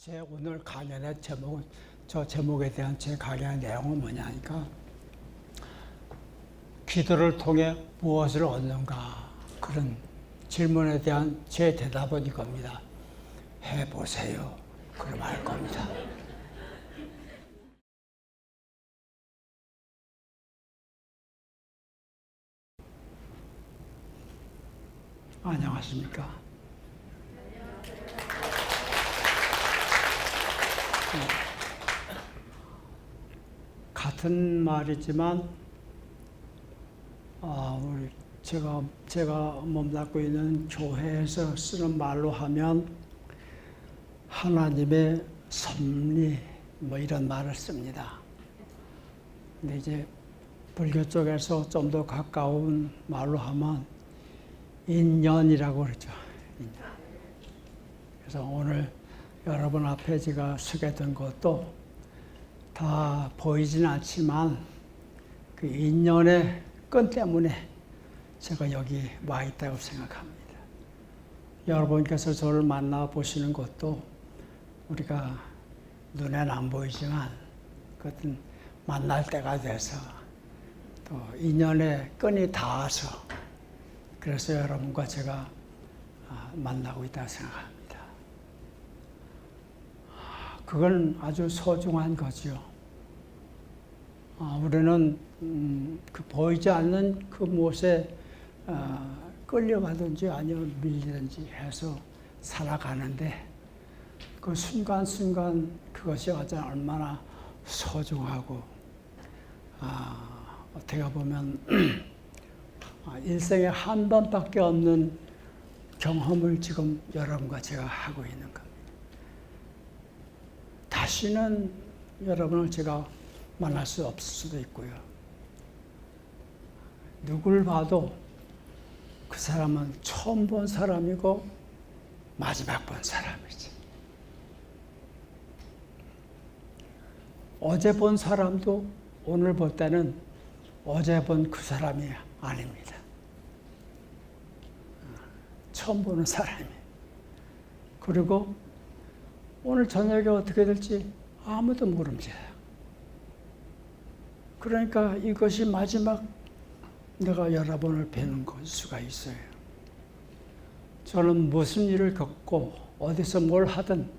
제 오늘 강연의 제목은, 저 제목에 대한 제 강연의 내용은 뭐냐니까, 기도를 통해 무엇을 얻는가, 그런 질문에 대한 제 대답은 이겁니다. 해보세요. 그럼 알 겁니다. 안녕하십니까. 같은 말이지만, 제가 몸담고 있는 교회에서 쓰는 말로 하면 하나님의 섭리, 이런 말을 씁니다. 근데 이제 불교 쪽에서 좀 더 가까운 말로 하면 인연이라고 그러죠. 인연. 그래서 오늘 여러분 앞에 제가 서게 된 것도 다 보이진 않지만 그 인연의 끈 때문에 제가 여기 와 있다고 생각합니다. 여러분께서 저를 만나보시는 것도 우리가 눈에는 안 보이지만 그것은 만날 때가 돼서 또 인연의 끈이 닿아서 그래서 여러분과 제가 만나고 있다고 생각합니다. 그건 아주 소중한 거죠. 우리는 그 보이지 않는 그 무엇에 끌려가든지 아니면 밀리든지 해서 살아가는데 그 순간순간 그것이 얼마나 소중하고 어떻게 보면 일생에 한 번밖에 없는 경험을 지금 여러분과 제가 하고 있는 겁니다. 다시는 여러분을 제가 만날 수 없을 수도 있고요. 누굴 봐도 그 사람은 처음 본 사람이고 마지막 본 사람이지. 어제 본 사람도 오늘 볼 때는 어제 본 그 사람이 아닙니다. 처음 보는 사람이. 그리고 오늘 저녁에 어떻게 될지 아무도 모릅니다. 그러니까 이것이 마지막 내가 여러분을 뵈는 걸 수가 있어요. 저는 무슨 일을 겪고 어디서 뭘 하든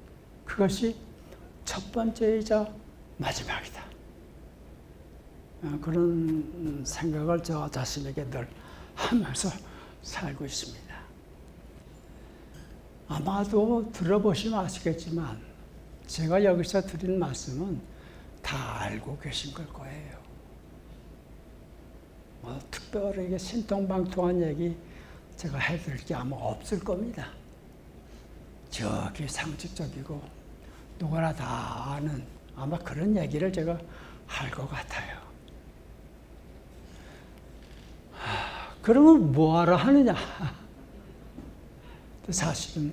그것이 첫 번째이자 마지막이다. 그런 생각을 저 자신에게 늘 하면서 살고 있습니다. 아마도 들어보시면 아시겠지만 제가 여기서 드린 말씀은 다 알고 계신 걸 거예요. 특별하게 신통방통한 얘기 제가 해드릴 게 아마 없을 겁니다. 저기 상식적이고 누구나 다 아는 아마 그런 얘기를 제가 할 것 같아요. 그러면 뭐하러 하느냐? 사실은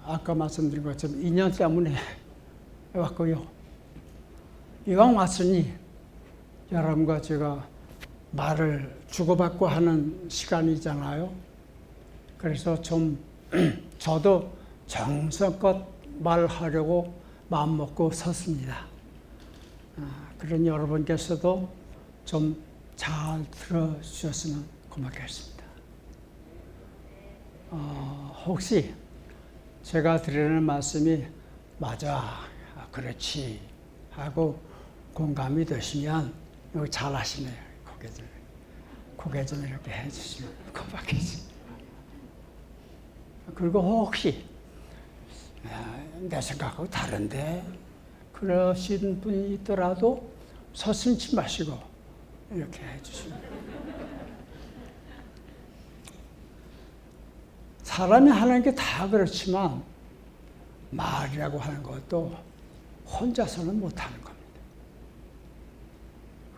아까 말씀드린 것처럼 인연 때문에 왔고요. 이왕 왔으니 여러분과 제가 말을 주고받고 하는 시간이잖아요. 그래서 좀 저도 정성껏 말하려고 마음먹고 섰습니다. 그런 여러분께서도 좀 잘 들어주셨으면 고맙겠습니다. 혹시 제가 드리는 말씀이 맞아, 그렇지 하고 공감이 되시면 여기 잘 하시네요. 고개 좀 이렇게 해주시면 고맙겠습니다. 그리고 혹시 내 생각하고 다른데 그러신 분이 있더라도 서슴지 마시고 이렇게 해주시면. 사람이 하는 게 다 그렇지만 말이라고 하는 것도 혼자서는 못하는 겁니다.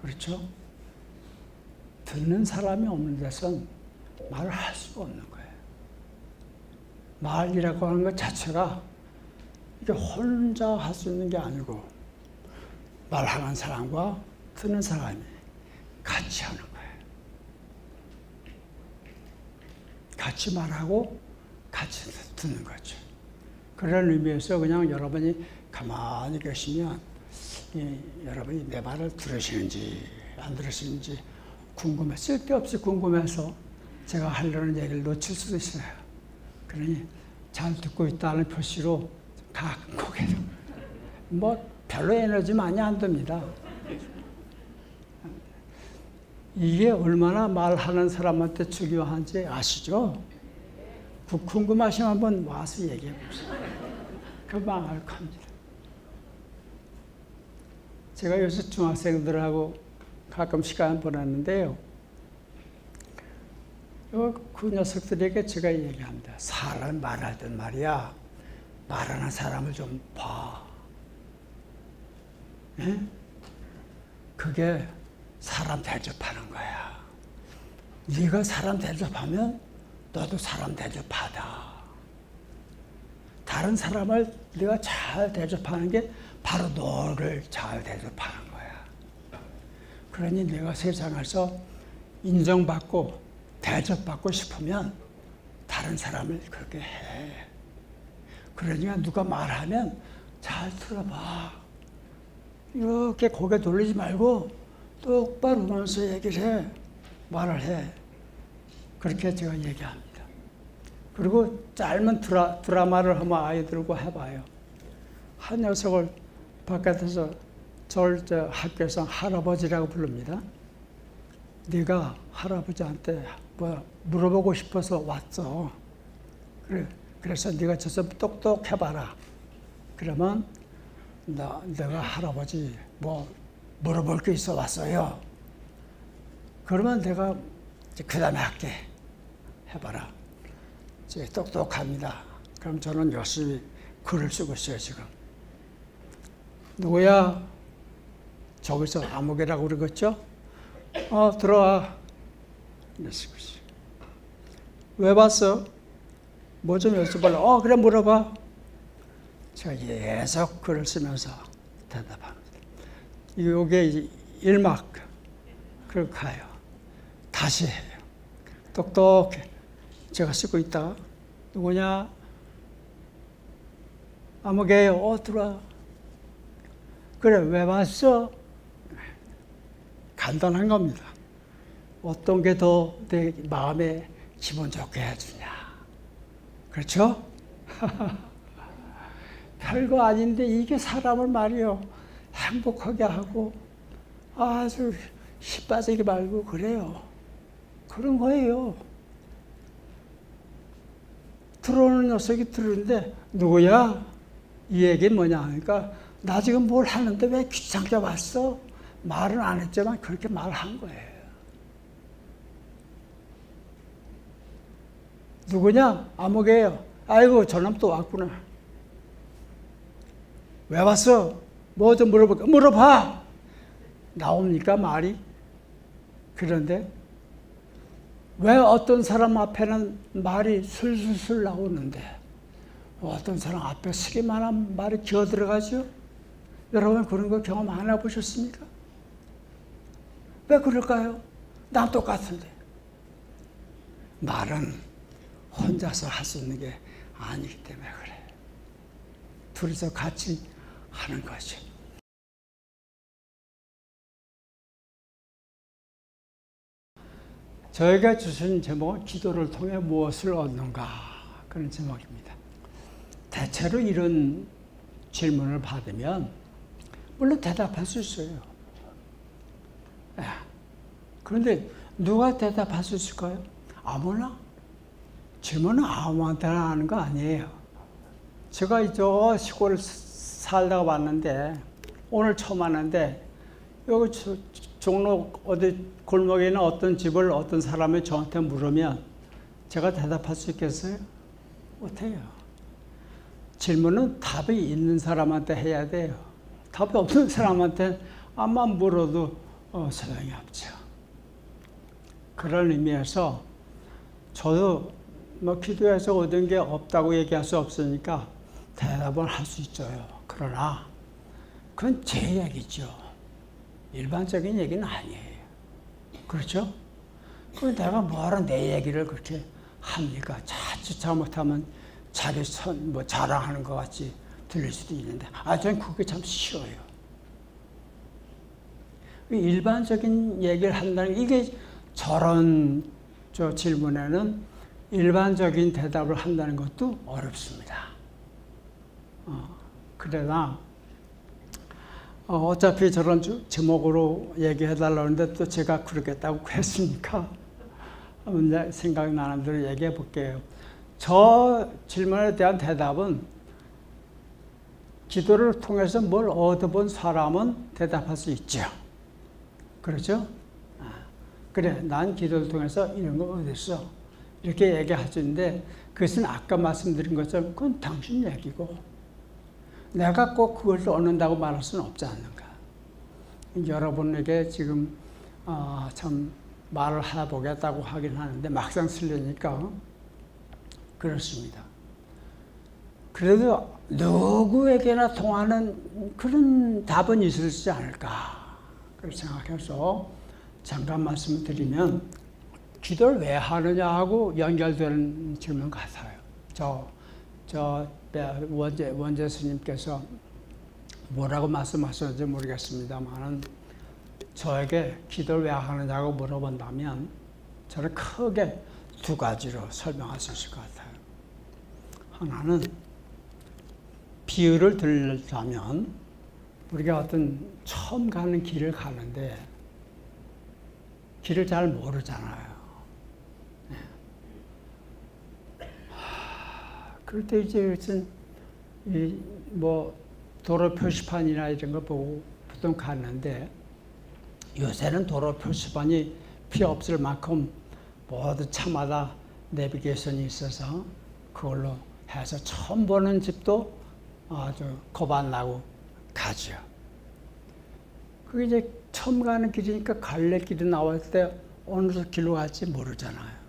그렇죠? 듣는 사람이 없는 데선 말을 할 수가 없는 거예요. 말이라고 하는 것 자체가 이게 혼자 할 수 있는 게 아니고 말하는 사람과 듣는 사람이 같이 하는 거예요. 같이 말하고 같이 듣는 거죠. 그런 의미에서 그냥 여러분이 가만히 계시면 여러분이 내 말을 들으시는지 안 들으시는지 궁금해, 쓸데없이 궁금해서 제가 하려는 얘기를 놓칠 수도 있어요. 그러니 잘 듣고 있다는 표시로 가끔 고개를 별로 에너지 많이 안 듭니다. 이게 얼마나 말하는 사람한테 중요한지 아시죠? 궁금하시면 한번 와서 얘기해 보세요. 금방 알 겁니다. 제가 요새 중학생들하고 가끔 시간 보냈는데요. 그 녀석들에게 제가 얘기합니다. 사람 말할 땐 말이야, 말하는 사람을 좀 봐. 예? 그게 사람 대접하는 거야. 네가 사람 대접하면 너도 사람 대접받아. 다른 사람을 네가 잘 대접하는 게 바로 너를 잘 대접하는 거야. 그러니 내가 세상에서 인정받고 대접받고 싶으면 다른 사람을 그렇게 해. 그러니까 누가 말하면 잘 들어봐. 이렇게 고개 돌리지 말고 똑바로 보면서 얘기를 해. 말을 해. 그렇게 제가 얘기합니다. 그리고 짧은 드라마를 한번 아이들과 해봐요. 한 녀석을 바깥에서 저 학교에서 할아버지라고 부릅니다. 네가 할아버지한테 뭐 물어보고 싶어서 왔어. 그래서 네가 저서 똑똑해봐라. 그러면 내가 할아버지 뭐 물어볼 게 있어 왔어요. 그러면 내가 그 다음에 할게. 해봐라. 이제 똑똑합니다. 그럼 저는 열심히 글을 쓰고 있어요, 지금. 누구야? 저기서 아무개라고 그러겠죠? 들어와. 이러시고 있어요. 왜 봤어? 뭐 좀 여쭤볼래? 그래, 물어봐. 제가 계속 글을 쓰면서 대답합니다. 이게 1막. 그리고 가요. 다시 해요. 똑똑해. 제가 쓰고 있다. 누구냐? 아무개요. 들어와. 그래, 왜 왔어? 간단한 겁니다. 어떤 게 더 내 마음에 기분 좋게 해주냐. 그렇죠? 별거 아닌데 이게 사람을 말이요. 행복하게 하고 아주 시 빠지게 말고 그래요. 그런 거예요. 들어오는 녀석이 들으는데 누구야? 이 얘기는 뭐냐 하니까 나 지금 뭘 하는데 왜 귀찮게 왔어? 말은 안 했지만 그렇게 말한 거예요. 누구냐? 아무개요. 아이고 저놈 또 왔구나. 왜 왔어? 뭐 좀 물어볼까? 물어봐. 나옵니까 말이? 그런데 왜 어떤 사람 앞에는 말이 술술술 나오는데 어떤 사람 앞에 쓰기만한 말이 기어 들어가죠? 여러분 그런 거 경험 안 해보셨습니까? 왜 그럴까요? 난 똑같은데. 말은 혼자서 할 수 있는 게 아니기 때문에 그래. 둘이서 같이 하는 거죠. 저희가 주신 제목은 기도를 통해 무엇을 얻는가 그런 제목입니다. 대체로 이런 질문을 받으면 물론 대답할 수 있어요. 그런데 누가 대답할 수 있을까요? 아무나? 질문은 아무한테나 하는 거 아니에요. 제가 저 시골 살다가 왔는데 오늘 처음 왔는데 여기 종로 어디 골목에 있는 어떤 집을 어떤 사람이 저한테 물으면 제가 대답할 수 있겠어요? 못해요. 질문은 답이 있는 사람한테 해야 돼요. 답이 없는 사람한테 아마 물어도 소용이 없죠. 그런 의미에서 저도 뭐 기도해서 얻은 게 없다고 얘기할 수 없으니까 대답을 할 수 있어요. 그러나 그건 제 얘기죠. 일반적인 얘기는 아니에요. 그렇죠? 그럼 내가 뭐하러 내 얘기를 그렇게 합니까? 자칫 잘못하면 뭐 자랑하는 것 같이 들릴 수도 있는데, 저는 그게 참 쉬워요. 일반적인 얘기를 한다는, 이게 저런 질문에는 일반적인 대답을 한다는 것도 어렵습니다. 그러나 어차피 저런 제목으로 얘기해달라고 하는데 또 제가 그러겠다고 했으니까 생각나는 대로 얘기해 볼게요. 저 질문에 대한 대답은 기도를 통해서 뭘 얻어본 사람은 대답할 수 있죠. 그렇죠? 그래, 난 기도를 통해서 이런 거 얻었어. 이렇게 얘기할 수 있는데, 그것은 아까 말씀드린 것처럼 그건 당신 얘기고, 내가 꼭 그걸 얻는다고 말할 수는 없지 않는가. 여러분에게 지금 참 말을 해보겠다고 하긴 하는데 막상 쓰려니까 그렇습니다. 그래도 누구에게나 통하는 그런 답은 있을지 않을까 그렇게 생각해서 잠깐 말씀을 드리면, 기도를 왜 하느냐 하고 연결되는 질문 같아요. 원재 스님께서 뭐라고 말씀하셨는지 모르겠습니다만, 저에게 기도를 왜 하느냐고 물어본다면 저는 크게 두 가지로 설명할 수 있을 것 같아요. 하나는, 비유를 들자면 우리가 어떤 처음 가는 길을 가는데 길을 잘 모르잖아요. 그럴 때 이제 뭐 도로 표시판이나 이런 거 보고 보통 갔는데, 요새는 도로 표시판이 필요 없을 만큼 모두 차마다 내비게이션이 있어서 그걸로 해서 처음 보는 집도 아주 겁 안 나고 가죠. 그게 이제 처음 가는 길이니까 갈래길이 나올 때 어느 길로 갈지 모르잖아요.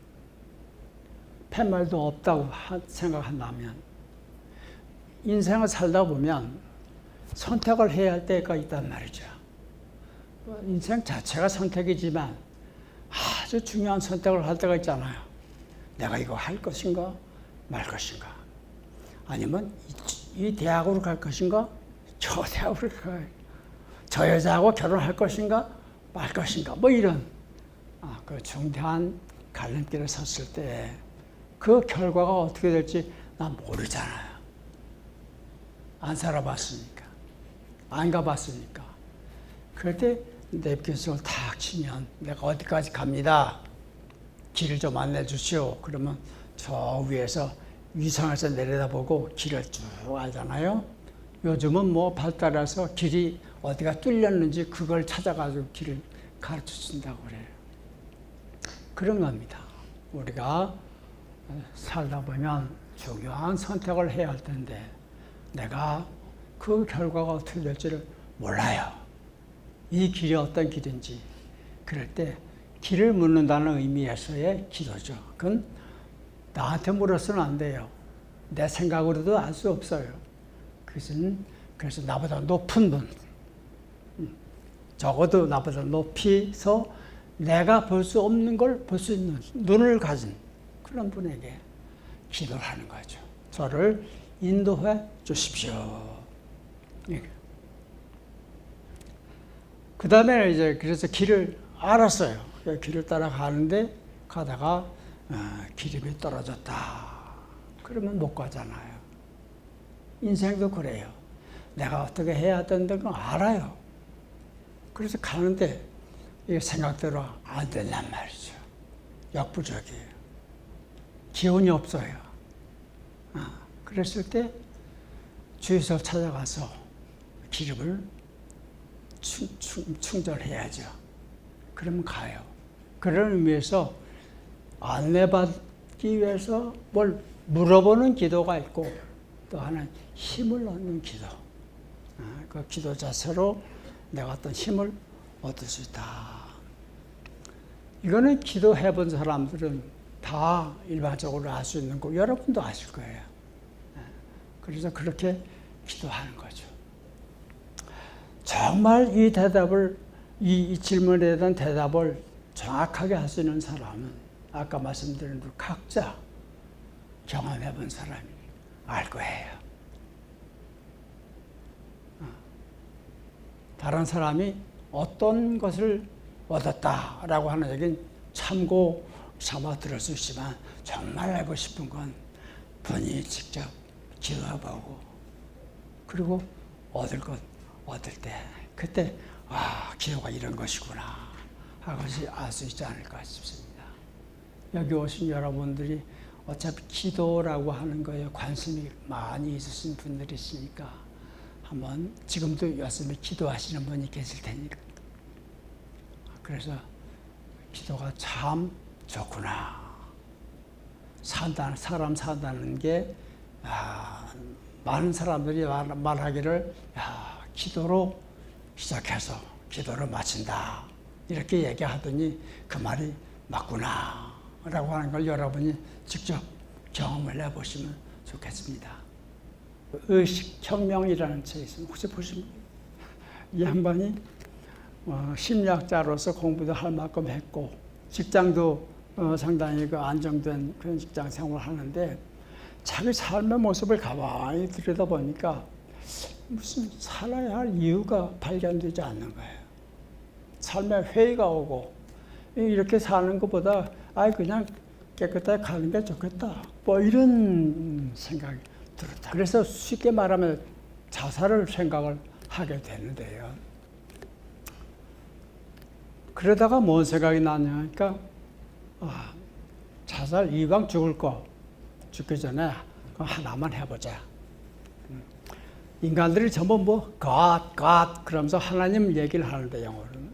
팻말도 없다고 생각한다면, 인생을 살다 보면 선택을 해야 할 때가 있단 말이죠. 인생 자체가 선택이지만 아주 중요한 선택을 할 때가 있잖아요. 내가 이거 할 것인가 말 것인가, 아니면 이 대학으로 갈 것인가 저 대학으로 저 여자하고 결혼할 것인가 말 것인가, 뭐 이런 그 중대한 갈림길에 섰을 때 그 결과가 어떻게 될지 난 모르잖아요. 안 살아봤으니까, 안 가봤으니까. 그럴 때 내비게이션을 탁 치면 내가 어디까지 갑니다, 길을 좀 안내해 주시오. 그러면 저 위에서 위성에서 내려다보고 길을 쭉 알잖아요. 요즘은 뭐 발달해서 길이 어디가 뚫렸는지 그걸 찾아가지고 길을 가르쳐 준다고 그래요. 그런 겁니다. 우리가 살다 보면 중요한 선택을 해야 할 텐데 내가 그 결과가 어떻게 될지를 몰라요. 이 길이 어떤 길인지. 그럴 때 길을 묻는다는 의미에서의 기도죠. 그건 나한테 물어서는 안 돼요. 내 생각으로도 알 수 없어요. 그것은 그래서 나보다 높은 분, 적어도 나보다 높이서 내가 볼 수 없는 걸 볼 수 있는 눈을 가진 그런 분에게 기도를 하는 거죠. 저를 인도해 주십시오. 그 다음에 이제 그래서 길을 알았어요. 길을 따라가는데 가다가 기름이 떨어졌다. 그러면 못 가잖아요. 인생도 그래요. 내가 어떻게 해야 된다는 걸 알아요. 그래서 가는데 이게 생각대로 안 된단 말이죠. 역부족이에요. 기운이 없어요. 그랬을 때 주유소를 찾아가서 기름을 충전해야죠. 그러면 가요. 그런 의미에서 안내받기 위해서 뭘 물어보는 기도가 있고, 또 하나는 힘을 얻는 기도. 그 기도 자체로 내가 어떤 힘을 얻을 수 있다. 이거는 기도해 본 사람들은 다 일반적으로 알 수 있는 거, 여러분도 아실 거예요. 그래서 그렇게 기도하는 거죠. 정말 이 대답을, 이 질문에 대한 대답을 정확하게 할 수 있는 사람은 아까 말씀드린 대로 각자 경험해 본 사람이에요. 알 거예요. 다른 사람이 어떤 것을 얻었다라고 하는 얘기는 참고 삼아 들어주시지만 정말 알고 싶은 건 본인이 직접 기도해보고 그리고 얻을 것 얻을 때 그때 기도가 이런 것이구나 하고 알 수 있지 않을까 싶습니다. 여기 오신 여러분들이 어차피 기도라고 하는 거에 관심이 많이 있으신 분들이시니까 한번 지금도 열심히 기도하시는 분이 계실 테니까 그래서 기도가 참 좋구나. 사람 산다는 게 많은 사람들이 말하기를 기도로 시작해서 기도로 마친다 이렇게 얘기하더니 그 말이 맞구나 라고 하는 걸 여러분이 직접 경험을 해보시면 좋겠습니다. 의식혁명이라는 책이 있습니다. 혹시 보시면 이 양반이 심리학자로서 공부도 할 만큼 했고 직장도 상당히 안정된 그런 직장 생활을 하는데 자기 삶의 모습을 가만히 들여다보니까 무슨 살아야 할 이유가 발견되지 않는 거예요. 삶에 회의가 오고 이렇게 사는 것보다 그냥 깨끗하게 가는 게 좋겠다. 뭐 이런 생각이 들었다. 그래서 쉽게 말하면 자살을 생각을 하게 되는데요. 그러다가 뭔 생각이 나냐니까 자살 이왕 죽기 전에 하나만 해보자. 인간들이 전부 God 그러면서 하나님 얘기를 하는데 영어로는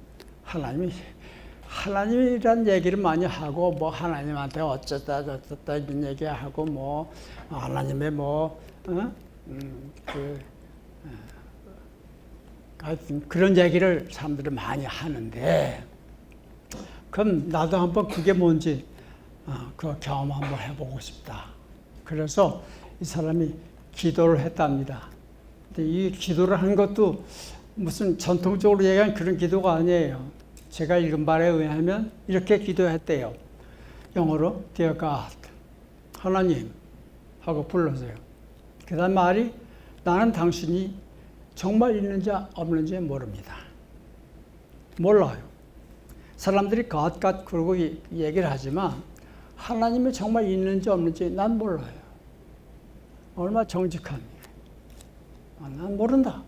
하나님이란 얘기를 많이 하고 하나님한테 어쩌다 저쩌다 이런 얘기하고 하나님의 하여튼 그런 얘기를 사람들이 많이 하는데 그럼 나도 한번 그게 뭔지 그 경험 한번 해보고 싶다. 그래서 이 사람이 기도를 했답니다. 근데 이 기도를 하는 것도 무슨 전통적으로 얘기하는 그런 기도가 아니에요. 제가 읽은 바에 의하면 이렇게 기도했대요. 영어로 Dear God, 하나님 하고 불렀어요. 그 다음 말이 나는 당신이 정말 있는지 없는지 모릅니다. 몰라요. 사람들이 God 그러고 얘기를 하지만 하나님이 정말 있는지 없는지 난 몰라요. 얼마나 정직한 난 모른다.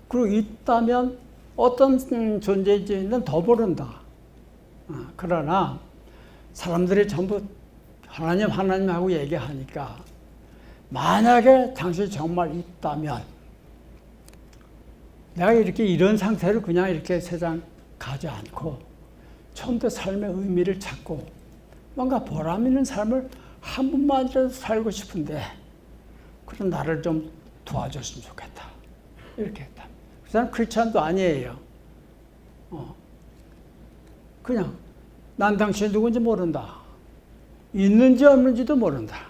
그리고 있다면 어떤 존재인지는 더 모른다. 그러나 사람들이 전부 하나님 하고 얘기하니까 만약에 당신이 정말 있다면 내가 이렇게 이런 상태로 그냥 이렇게 세상 가지 않고 좀 더 삶의 의미를 찾고 뭔가 보람 있는 삶을 한 번만이라도 살고 싶은데 그런 나를 좀 도와줬으면 좋겠다. 이렇게 했다. 그 사람 크리스찬도 아니에요. 그냥 난 당신이 누군지 모른다. 있는지 없는지도 모른다.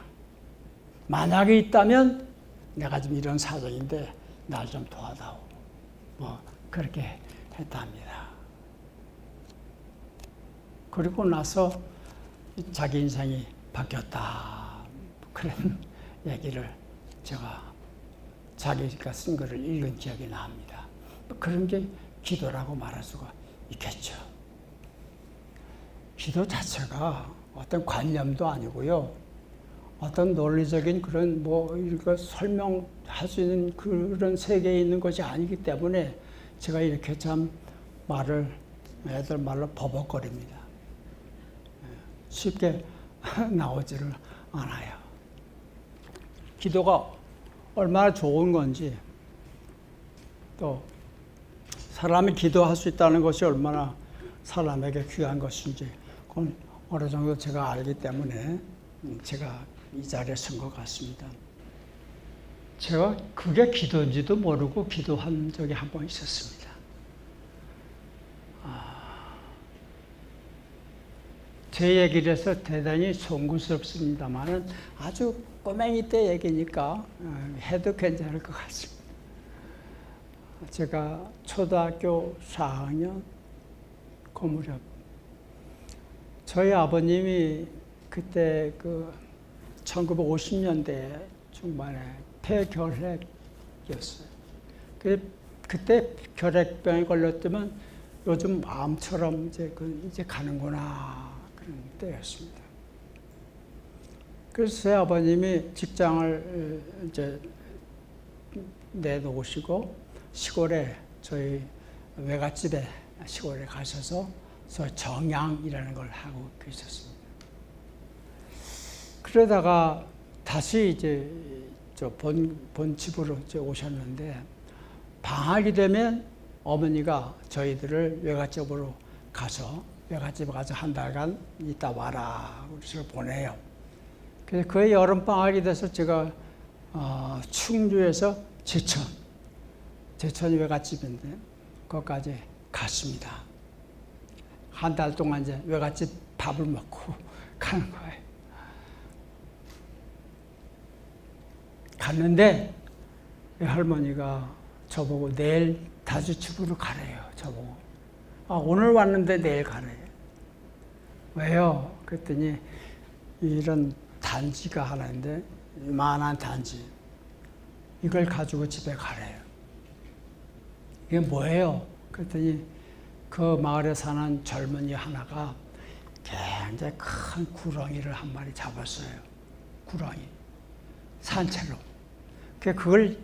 만약에 있다면 내가 좀 이런 사정인데 날 좀 도와다오. 그렇게 했답니다. 그리고 나서 자기 인생이 바뀌었다. 그런 얘기를 제가 자기가 쓴 글을 읽은 기억이 납니다. 그런 게 기도라고 말할 수가 있겠죠. 기도 자체가 어떤 관념도 아니고요. 어떤 논리적인 그런 이거 설명할 수 있는 그런 세계에 있는 것이 아니기 때문에 제가 이렇게 참 애들 말로 버벅거립니다. 쉽게 나오지를 않아요. 기도가 얼마나 좋은 건지 또 사람이 기도할 수 있다는 것이 얼마나 사람에게 귀한 것인지 그건 어느 정도 제가 알기 때문에 제가 이 자리에 선 것 같습니다. 제가 그게 기도인지도 모르고 기도한 적이 한 번 있었습니다. 제 얘기를 해서 대단히 송구스럽습니다만 아주 꼬맹이 때 얘기니까 해도 괜찮을 것 같습니다. 제가 초등학교 4학년 그 무렵 저희 아버님이 그때 1950년대 중반에 폐결핵이었어요. 그때 결핵병에 걸렸다면 요즘 마음처럼 이제 가는구나 그런 때였습니다. 그래서 제 아버님이 직장을 이제 내놓으시고 시골에 저희 외갓집에 시골에 가셔서 정양이라는 걸 하고 계셨습니다. 그러다가 다시 이제 본 집으로 이제 오셨는데 방학이 되면 어머니가 저희들을 외갓집으로 가서 외갓집에 가서 한 달간 있다 와라 그래서 보내요. 그래서 그 여름 방학이 돼서 제가 충주에서 제천이 외갓집인데 거기까지 갔습니다. 한 달 동안 이제 외갓집 밥을 먹고 가는 거예요. 갔는데 할머니가 저보고 내일 다시 집으로 가래요. 저보고 오늘 왔는데 내일 가래요. 왜요? 그랬더니 이런 단지가 하나 있는데 이만한 단지 이걸 가지고 집에 가래요. 이게 뭐예요? 그랬더니 그 마을에 사는 젊은이 하나가 굉장히 큰 구렁이를 한 마리 잡았어요. 구렁이 산채로. 그걸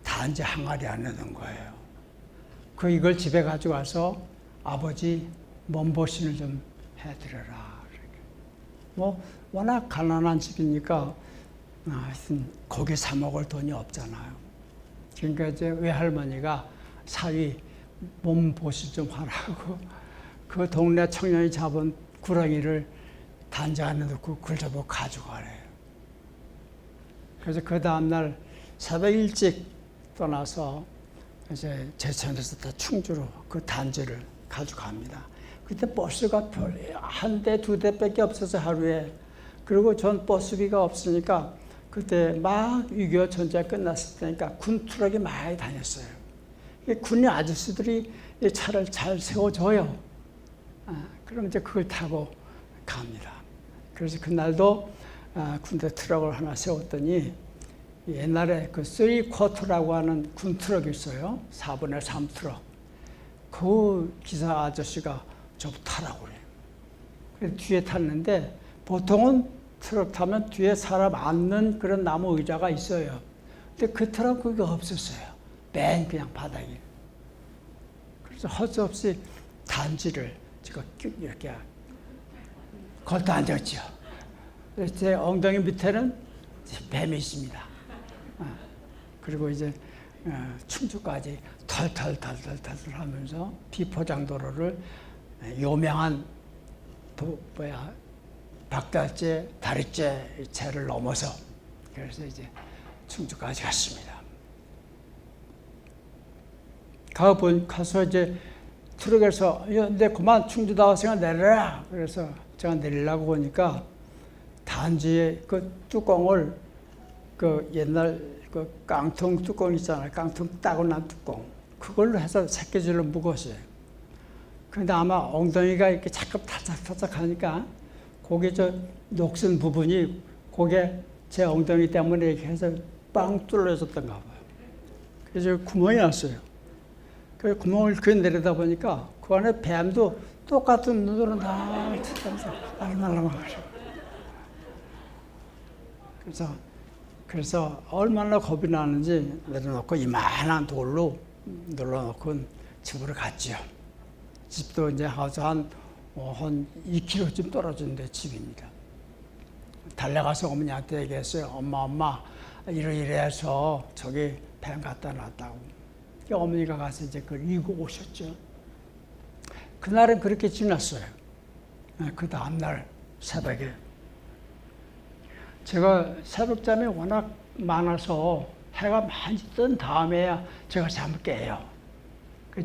단지 항아리 안에 넣은 거예요. 이걸 집에 가져가서 아버지 몸보신을 좀 해드려라. 뭐 워낙 가난한 집이니까 하여튼 고기 사 먹을 돈이 없잖아요. 그러니까 이제 외할머니가 사위 몸보신 좀 하라고 그 동네 청년이 잡은 구렁이를 단지 안에 넣고 그걸 저보고 가져가래요. 그래서 그 다음날 새벽 일찍 떠나서 이제 제천에서 다 충주로 그 단지를 가져갑니다. 그때 버스가 한 대, 두 대밖에 없어서 하루에. 그리고 전 버스비가 없으니까 그때 막 6.25 전쟁 끝났을 때니까 군 트럭이 많이 다녔어요. 군 아저씨들이 차를 잘 세워줘요. 그럼 이제 그걸 타고 갑니다. 그래서 그날도 군대 트럭을 하나 세웠더니 옛날에 그 3쿼터라고 하는 군 트럭이 있어요. 4분의 3 트럭. 그 기사 아저씨가 저부터 타라고 그래요. 그래서 뒤에 탔는데 보통은 트럭 타면 뒤에 사람 앉는 그런 나무 의자가 있어요. 근데 그 트럭 그게 없었어요. 맨 그냥 바닥에. 그래서 헛수없이 단지를 제가 이렇게 걸터 앉았죠. 그래서 제 엉덩이 밑에는 뱀이 있습니다. 그리고 이제 충주까지 털털털털 하면서 비포장도로를 요명한 박달재, 다리째 채를 넘어서 그래서 이제 충주까지 갔습니다. 가서 이제 트럭에서 내 그만 충주 다 왔으니까 내려라. 그래서 제가 내리려고 보니까 단지에 그 뚜껑을 그 옛날 그 깡통 뚜껑 있잖아요. 깡통 따고 난 뚜껑. 그걸로 해서 새끼줄로 묶었어요. 그런데 아마 엉덩이가 이렇게 자꾸 타작타작 하니까 거기 녹슨 부분이 거기에 제 엉덩이 때문에 이렇게 해서 빵 뚫려졌던가 봐요. 그래서 구멍이 났어요. 그 구멍을 내려다 보니까 그 안에 뱀도 똑같은 눈으로 다 쳐다보면서 날라가시고. 그래서 얼마나 겁이 나는지 내려놓고 이만한 돌로 눌러놓고 집으로 갔죠. 집도 이제 한 2km쯤 떨어진 데 집입니다. 달려가서 어머니한테 얘기했어요. 엄마 이래서 저기 뱀 갖다 놨다고. 어머니가 가서 이제 그걸 이고 오셨죠. 그날은 그렇게 지났어요. 그 다음날 새벽에. 제가 새벽잠이 워낙 많아서 해가 많이 뜬 다음에야 제가 잠을 깨요.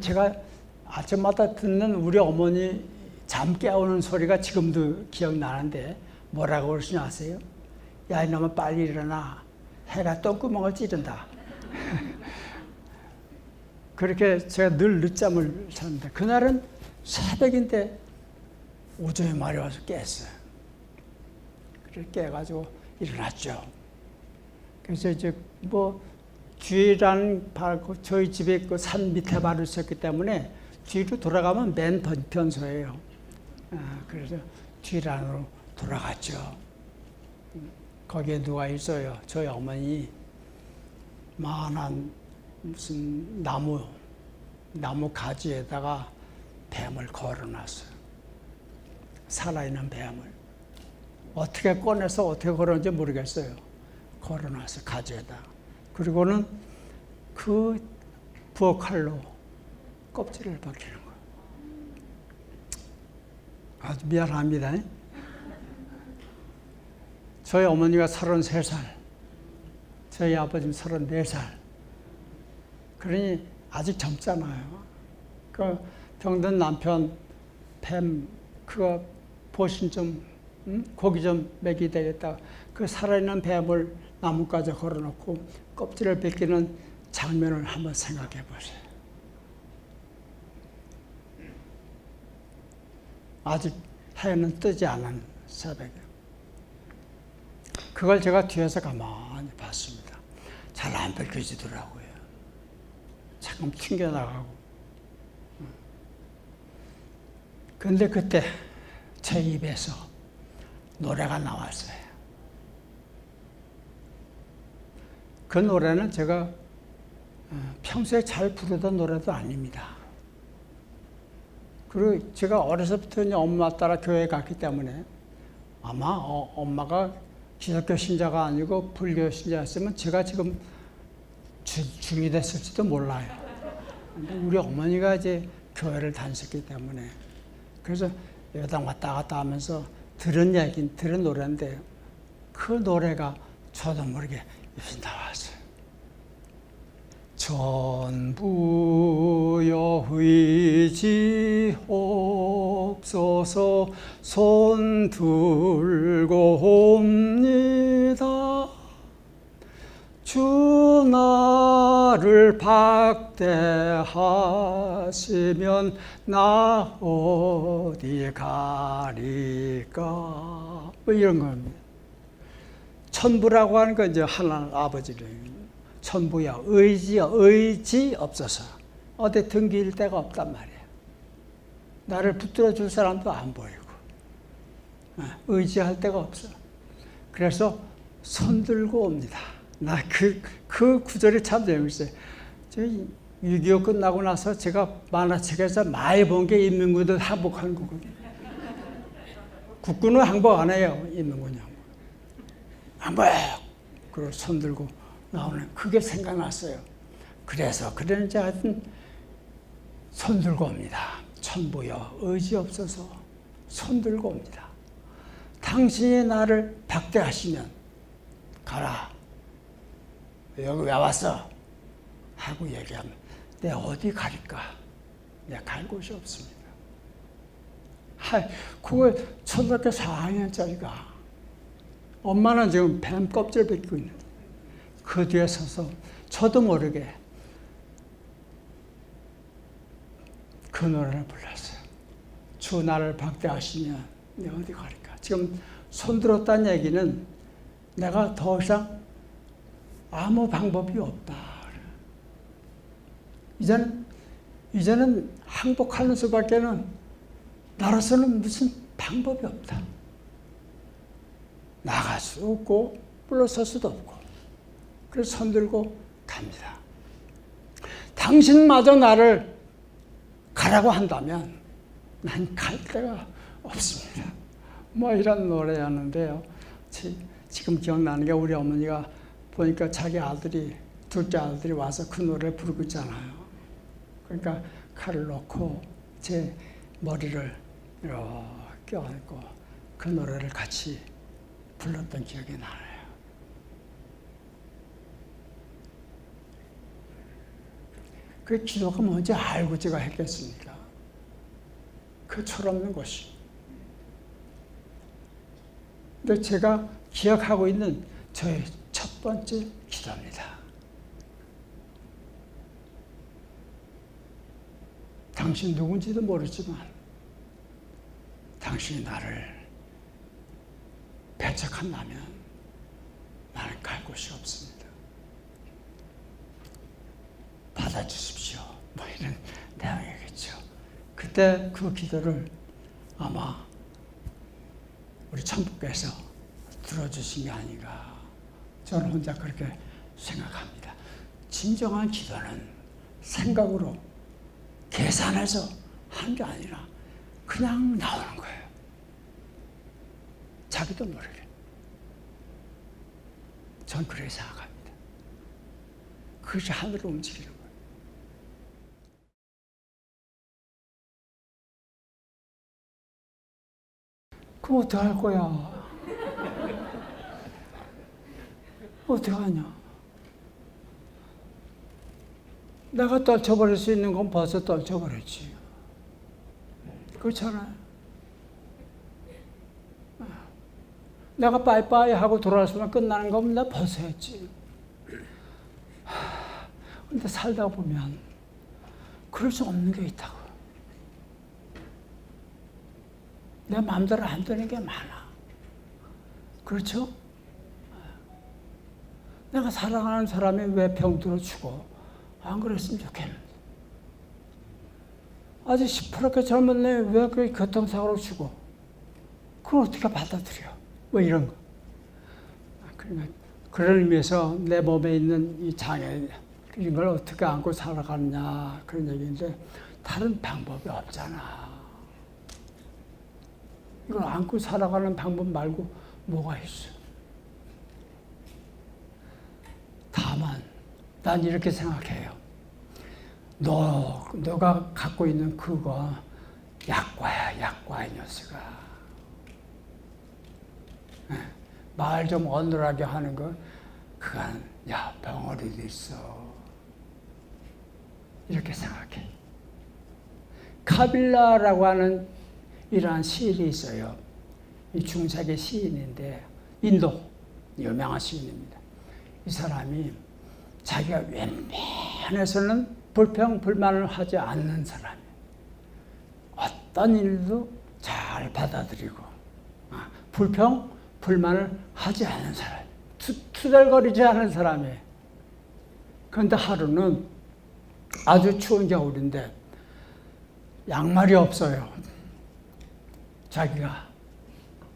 제가 아침마다 듣는 우리 어머니 잠 깨우는 소리가 지금도 기억나는데 뭐라고 그러시냐 아세요? 야 이놈아 빨리 일어나. 해가 똥구멍을 찌른다. 그렇게 제가 늘 늦잠을 잤는데 그날은 새벽인데 오조에 말이 와서 깼어요. 그렇게 깨가지고 일어났죠. 그래서 이제 뭐 뒤라는 저희 집에 그 산 밑에 바로 있었기 때문에 뒤로 돌아가면 맨 변소예요. 그래서 뒤란으로 돌아갔죠. 거기에 누가 있어요? 저희 어머니 만한 무슨 나무 가지에다가 뱀을 걸어놨어요. 살아있는 뱀을. 어떻게 꺼내서 어떻게 걸었는지 모르겠어요. 걸어놨어요, 가지에다. 그리고는 그 부엌칼로 껍질을 벗기는 거예요. 아주 미안합니다. 저희 어머니가 33살, 저희 아버지는 34살. 그러니 아직 젊잖아요. 그 병든 남편 뱀 그거 보신 좀 고기 좀 먹이 되겠다. 그 살아있는 뱀을 나뭇가지에 걸어놓고 껍질을 벗기는 장면을 한번 생각해 보세요. 아직 해는 뜨지 않은 새벽에. 그걸 제가 뒤에서 가만히 봤습니다. 잘 안 벗겨지더라고요. 자꾸 튕겨나가고. 근데 그때 제 입에서 노래가 나왔어요. 그 노래는 제가 평소에 잘 부르던 노래도 아닙니다. 그리고 제가 어려서부터 엄마 따라 교회에 갔기 때문에 아마 엄마가 기독교 신자가 아니고 불교 신자였으면 제가 지금 중이 됐을지도 몰라요. 근데 우리 어머니가 이제 교회를 다녔기 때문에 그래서 여당 왔다 갔다 하면서 들은 노래인데 그 노래가 저도 모르게 입에 나왔어요. 전부여 의지옵소서 손 들고 옵니다. 주 나를 박대하시면 나 어디 가리까. 뭐 이런 겁니다. 천부라고 하는 건 이제 하나님 아버지를. 천부야, 의지 없어서. 어디 등길 데가 없단 말이에요. 나를 붙들어 줄 사람도 안 보이고. 의지할 데가 없어. 그래서 손 들고 옵니다. 나 그 구절이 참 재밌어요. 6.25 끝나고 나서 제가 만화책에서 많이 본 게 인민군들 항복하는 거거든요. 국군은 항복 안 해요. 인민군이 항복. 그리고 손 들고 나오는 그게 생각났어요. 그래서 그런지 하여튼 손 들고 옵니다. 천부여 의지 없어서 손 들고 옵니다. 당신이 나를 박대하시면 가라. 여기 왜 왔어? 하고 얘기하면 내가 어디 가릴까? 내가 갈 곳이 없습니다. 그걸 초등학교 4학년짜리가 엄마는 지금 뱀 껍질 벗기고 있는데 그 뒤에 서서 저도 모르게 그 노래를 불렀어요. 주 나를 박대하시면 내가 어디 가릴까? 지금 손 들었다는 얘기는 내가 더 이상 아무 방법이 없다. 이제는 항복하는 수밖에는 나로서는 무슨 방법이 없다. 나갈 수 없고 물러설 수도 없고 그래서 손 들고 갑니다. 당신마저 나를 가라고 한다면 난 갈 데가 없습니다. 뭐 이런 노래였는데요. 지금 기억나는 게 우리 어머니가 보니까 자기 둘째 아들이 와서 그 노래를 부르고 있잖아요. 그러니까 칼을 놓고 제 머리를 이렇게 얹고 그 노래를 같이 불렀던 기억이 나요. 그 기도가 뭔지 알고 제가 했겠습니까? 그 철없는 것이. 근데 제가 기억하고 있는 저의 첫 번째 기도입니다. 당신 누군지도 모르지만 당신이 나를 배척한다면 나는 갈 곳이 없습니다. 받아주십시오. 뭐 이런 내용이겠죠. 그때 그 기도를 아마 우리 천부께서 들어주신 게 아닌가, 저는 혼자 그렇게 생각합니다. 진정한 기도는 생각으로 계산해서 한 게 아니라 그냥 나오는 거예요. 자기도 모르게. 전 그렇게 생각합니다. 그것이 하늘을 움직이는 거예요. 그럼 어떡할 거야? 어떡하냐? 내가 떨쳐버릴 수 있는 건 벌써 떨쳐버렸지. 그렇잖아요. 내가 빠이빠이 하고 돌아왔으면 끝나는 거면 내가 벌써 했지. 근데 살다 보면 그럴 수 없는 게 있다고. 내 마음대로 안 되는 게 많아. 그렇죠? 내가 사랑하는 사람이 왜 병들어 죽어? 안 그랬으면 좋겠는데. 아직 시퍼렇게 젊은 애 왜 그 교통사고로 죽어? 그걸 어떻게 받아들여? 뭐 이런 거. 그러니까 그런 의미에서 내 몸에 있는 이 장애, 이런 걸 어떻게 안고 살아가느냐, 그런 얘기인데, 다른 방법이 없잖아. 이걸 안고 살아가는 방법 말고 뭐가 있어? 다만, 난 이렇게 생각해요. 너가 갖고 있는 그거 약과야, 약과, 이 녀석아. 말 좀 어눌하게 하는 거, 그건 야, 벙어리도 있어. 이렇게 생각해. 카빌라라고 하는 이러한 시인이 있어요. 이 중세기 시인인데, 인도 유명한 시인입니다. 이 사람이 자기가 웬만해서는 불평불만을 하지 않는 사람이에요. 어떤 일도 잘 받아들이고, 불평불만을 하지 않는 사람이에요. 투덜거리지 않는 사람이에요. 그런데 하루는 아주 추운 겨울인데 양말이 없어요. 자기가.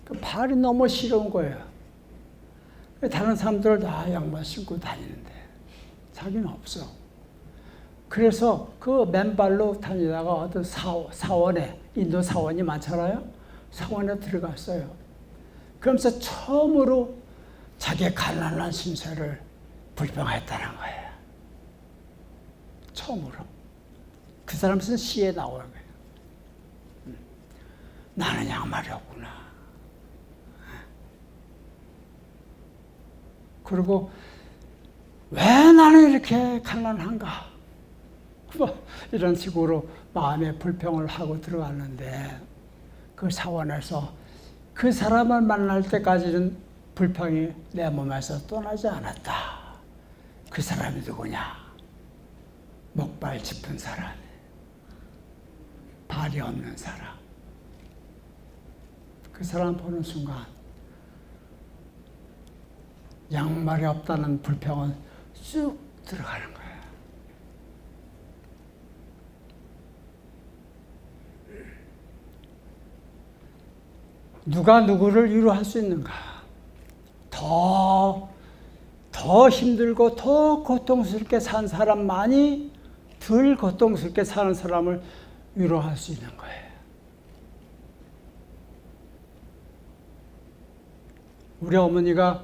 그 발이 너무 시려운 거예요. 다른 사람들 다 양말 신고 다니는데 자기는 없어. 그래서 그 맨발로 다니다가 어떤 사원에, 인도 사원이 많잖아요. 사원에 들어갔어요. 그러면서 처음으로 자기의 가난한 신세를 불평했다는 거예요. 처음으로. 그 사람 무슨 시에 나오는 거예요. 나는 양말이 없구나. 그리고 왜 나는 이렇게 가난한가? 이런 식으로 마음의 불평을 하고 들어갔는데, 그 사원에서 그 사람을 만날 때까지는 불평이 내 몸에서 떠나지 않았다. 그 사람이 누구냐? 목발 짚은 사람, 발이 없는 사람. 그 사람 보는 순간 양말이 없다는 불평은 쑥 들어가는 거예요. 누가 누구를 위로할 수 있는가? 더 힘들고 더 고통스럽게 산 사람만이 덜 고통스럽게 사는 사람을 위로할 수 있는 거예요. 우리 어머니가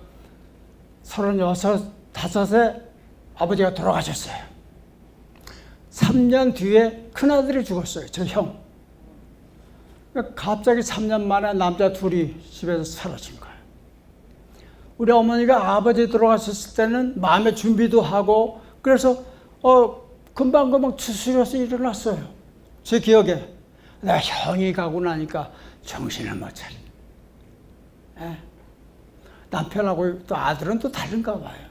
36, 5에 아버지가 돌아가셨어요. 3년 뒤에 큰아들이 죽었어요. 저 형. 갑자기 3년 만에 남자 둘이 집에서 사라진 거예요. 우리 어머니가 아버지 돌아가셨을 때는 마음의 준비도 하고, 그래서 금방금방 추스려서 일어났어요. 제 기억에. 내가 형이 가고 나니까 정신을 못 차려. 남편하고 또 아들은 또 다른가 봐요.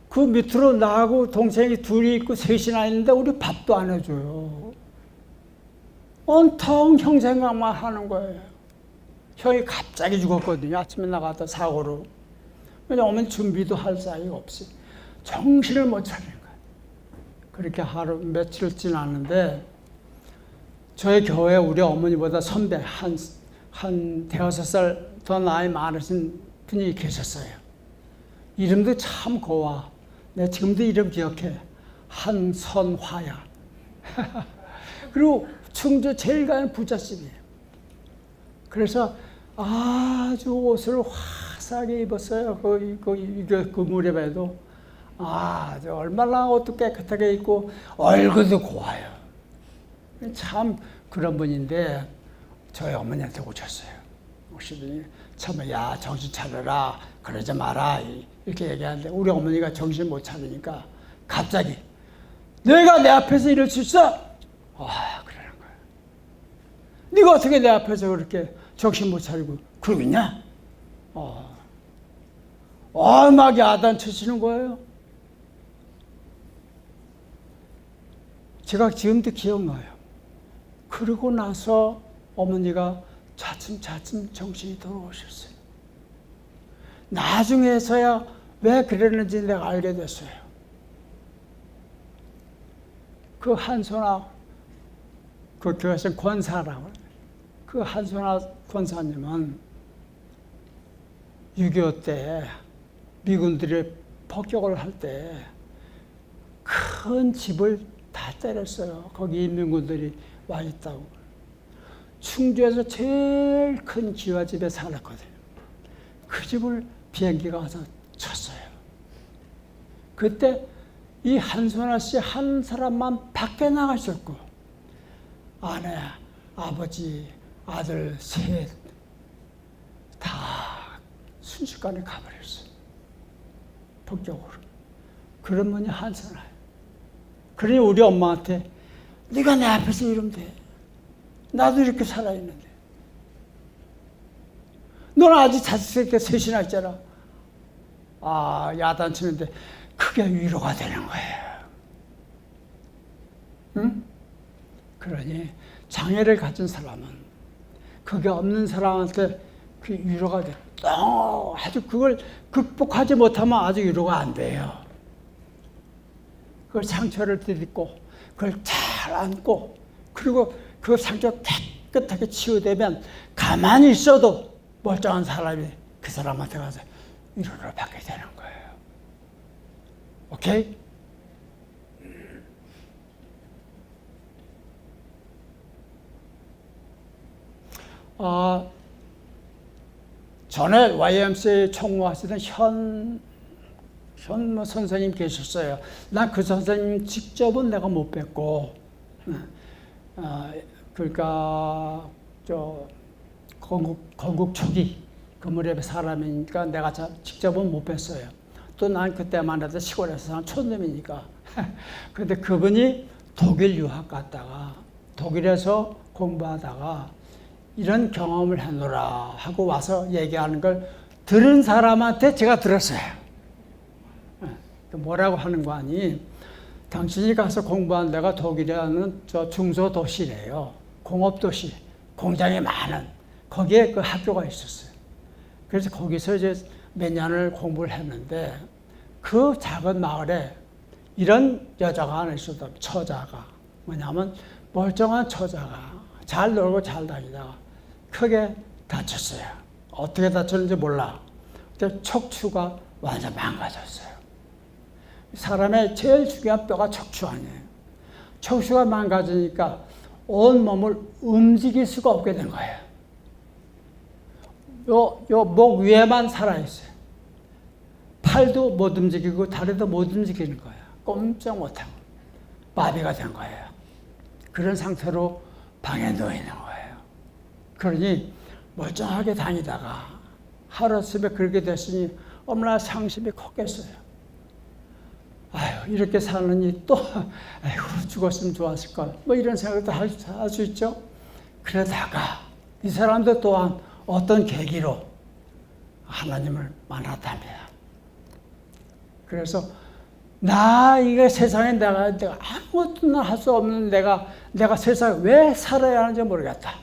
그 밑으로 나하고 동생이 둘이 있고 셋이나 있는데 우리 밥도 안 해줘요. 온통 형 생각만 하는 거예요. 형이 갑자기 죽었거든요. 아침에 나갔다 사고로. 왜냐면 어머니 준비도 할 사이가 없어요. 정신을 못 차리는 거예요. 그렇게 하루 며칠 지났는데 저희 교회 우리 어머니보다 선배 한 대여섯 살 더 나이 많으신 분이 계셨어요. 이름도 참 고와. 내가 지금도 이름 기억해. 한선화야. 그리고 충주 제일 가는 부잣집이에요. 그래서 아주 옷을 화사하게 입었어요. 그 무렵에도. 아주 얼마나 옷도 깨끗하게 입고 얼굴도 고와요. 참 그런 분인데 저희 어머니한테 오셨어요. 오시더니 참, 야, 정신 차려라. 그러지 마라. 이렇게 얘기하는데 우리 어머니가 정신 못 차리니까 갑자기 내가 내 앞에서 이럴 수 있어? 그러는 거예요. 네가 어떻게 내 앞에서 그렇게 정신 못 차리고 그러고 있냐? 막 야단치시는 거예요. 제가 지금도 기억나요. 그러고 나서 어머니가 차츰차츰 정신이 돌아오셨어요. 나중에서야 왜 그랬는지 내가 알게 됐어요. 그 한손아, 그 교회에서 권사라고, 그 한손아 권사님은 6.25 때 미군들이 폭격을 할 때 큰 집을 다 때렸어요. 거기 인민군들이 와 있다고. 충주에서 제일 큰 기와집에 살았거든요. 그 집을 비행기가 와서 쳤어요. 그때 이 한선아 씨 한 사람만 밖에 나가 있었고 아내, 아버지, 아들 셋 다 순식간에 가버렸어요. 폭격으로. 그런 분이 한선아예요. 그러니 우리 엄마한테 네가 내 앞에서 이러면 돼. 나도 이렇게 살아있는데. 너는 아직 자식새끼 셋이나 있잖아. 야단치는데 그게 위로가 되는 거예요. 응? 그러니 장애를 가진 사람은 그게 없는 사람한테 그 위로가 돼. 아주 그걸 극복하지 못하면 아주 위로가 안 돼요. 그걸 상처를 딛고 그걸 잘 안고 그리고 그 상처가 깨끗하게 치유되면 가만히 있어도 멀쩡한 사람이 그 사람한테 가서 위로를 받게 되는 거예요. 오케이? 전에 YMCA 총무하시던 현 선생님 계셨어요. 난 그 선생님 직접은 내가 못 뵙고, 그러니까 건국 초기 그 무렵의 사람이니까 내가 직접은 못 뵀어요. 또 난 그때만 해도 시골에서 사는 촌놈이니까. 근데 그분이 독일 유학 갔다가 독일에서 공부하다가 이런 경험을 해놓으라 하고 와서 얘기하는 걸 들은 사람한테 제가 들었어요. 뭐라고 하는 거 아니? 당신이 가서 공부한 데가 독일이라는 중소도시래요. 공업도시, 공장이 많은 거기에 그 학교가 있었어요. 그래서 거기서 이제 몇 년을 공부를 했는데 그 작은 마을에 이런 여자가 하나 있었다. 처자가 뭐냐면 멀쩡한 처자가 잘 놀고 잘 다니다가 크게 다쳤어요. 어떻게 다쳤는지 몰라. 근데 척추가 완전 망가졌어요. 사람의 제일 중요한 뼈가 척추 아니에요. 척추가 망가지니까 온 몸을 움직일 수가 없게 된 거예요. 요 목 위에만 살아있어요. 팔도 못 움직이고 다리도 못 움직이는 거예요. 꼼짝 못하고 마비가 된 거예요. 그런 상태로 방에 누워 있는 거예요. 그러니 멀쩡하게 다니다가 하루아침에 그렇게 됐으니 얼마나 상심이 컸겠어요. 아유, 이렇게 사느니 또, 아이고, 죽었으면 좋았을걸. 뭐 이런 생각도 할 수 있죠. 그러다가 이 사람도 또한 어떤 계기로 하나님을 만났답니다. 그래서 이게 세상에 내가 아무것도 할 수 없는 내가 세상에 왜 살아야 하는지 모르겠다.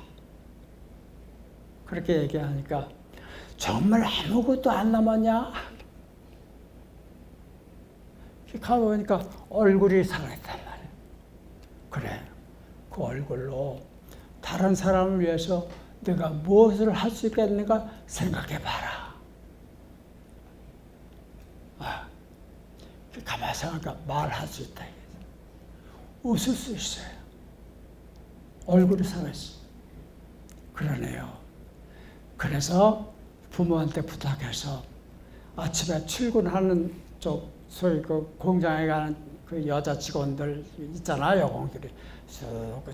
그렇게 얘기하니까 정말 아무것도 안 남았냐? 가보니까 얼굴이 살아있단 말이에요. 그래, 그 얼굴로 다른 사람을 위해서 내가 무엇을 할 수 있겠는가 생각해봐라. 가만히 생각하니까 말할 수 있다. 웃을 수 있어요. 얼굴이 살아있어. 그러네요. 그래서 부모한테 부탁해서 아침에 출근하는 소위 그 공장에 가는 그 여자 직원들 있잖아요, 여공들이.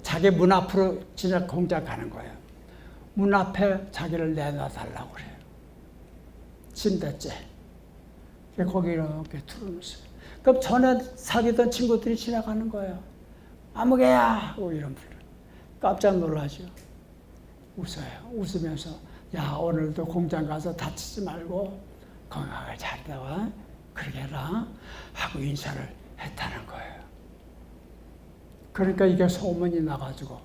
자기 문 앞으로 진짜 공장 가는 거예요. 문 앞에 자기를 내놔달라고 그래요. 침대째. 거기 이렇게 두르면서. 그럼 전에 사귀던 친구들이 지나가는 거예요. 아무개야! 하고 이런 불러. 깜짝 놀라죠. 웃어요. 웃으면서, 야, 오늘도 공장 가서 다치지 말고 건강하게 잘 나와. 그러게 해라. 하고 인사를 했다는 거예요. 그러니까 이게 소문이 나가지고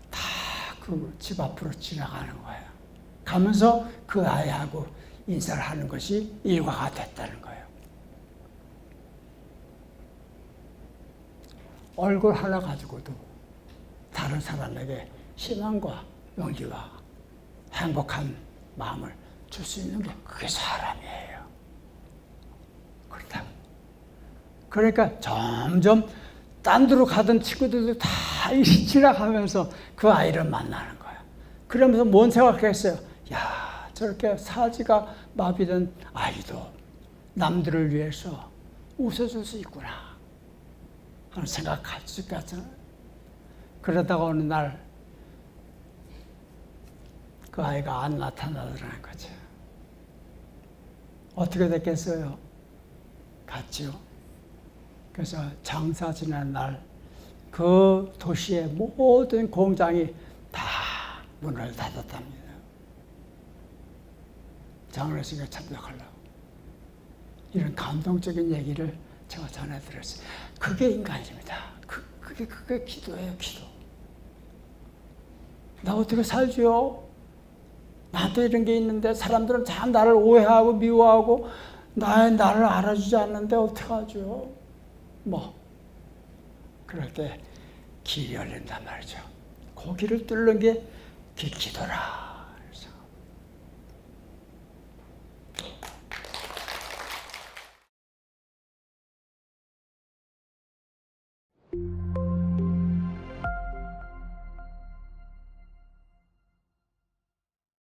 다 그 집 앞으로 지나가는 거예요. 가면서 그 아이하고 인사를 하는 것이 일과가 됐다는 거예요. 얼굴 하나 가지고도 다른 사람에게 희망과 용기와 행복한 마음을 줄 수 있는 게 그게 사람이에요. 그렇다. 그러니까 점점 딴 데로 가던 친구들도 다 지나가면서 그 아이를 만나는 거야. 그러면서 뭔 생각했어요? 야, 저렇게 사지가 마비된 아이도 남들을 위해서 웃어줄 수 있구나 하는 생각할 수 있겠잖아요. 그러다가 어느 날 그 아이가 안 나타나더라는 거죠. 어떻게 됐겠어요? 갔죠. 그래서 장사 지난 날 그 도시의 모든 공장이 다 문을 닫았답니다. 장례식에 참석하려고. 이런 감동적인 얘기를 제가 전해드렸어요. 그게 인간입니다. 그게 기도예요, 기도. 나 어떻게 살지요? 나도 이런 게 있는데 사람들은 참 나를 오해하고 미워하고 나를 알아주지 않는데 어떡하죠? 그럴 때 길이 열린단 말이죠. 그 길을 뚫는 게 기도라.